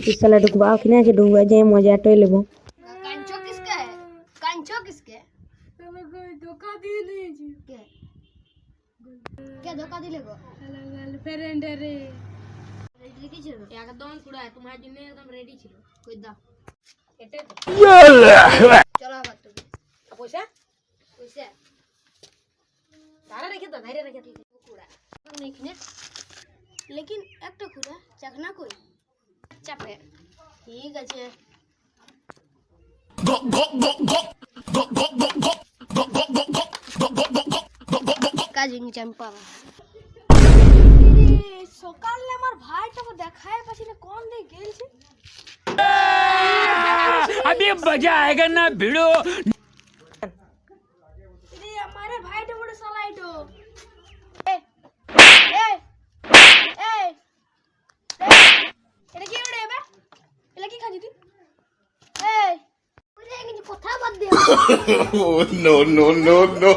इस साला ढुकवा किने के ढुकवा जे मजा टोय लेबो। कांचो किसका है? कांचो किसके? तुम्हें कोई धोखा दी नहीं जी के क्या धोखा दिले गो? गर्लफ्रेंड रे रेडी की ছিল একদম পুরো তোমার জন্য একদম রেডি ছিল কই দাও এটাই তো চলো আবার তুমি পয়সা কইছে তারা রেখে দাও ধাইরে রেখে দিই কুড়া নেখনে लेकिन একটা কুড়া চাকনা কই চাপে ঠিক আছে কাজ চাম্পা সকালে আমার ভাইটাকে দেখায় পাছি না কোন দিকে গেলছে अभी मजा आएगा ना भिड़ो। রে আমারে ভাইটা বড় সালাইটো এই এই এই এটা কি ওড়ে বে এটা কি খাজি তুই এই ওরে কিছু কথা বাদ দে Oh, no, no, no, no.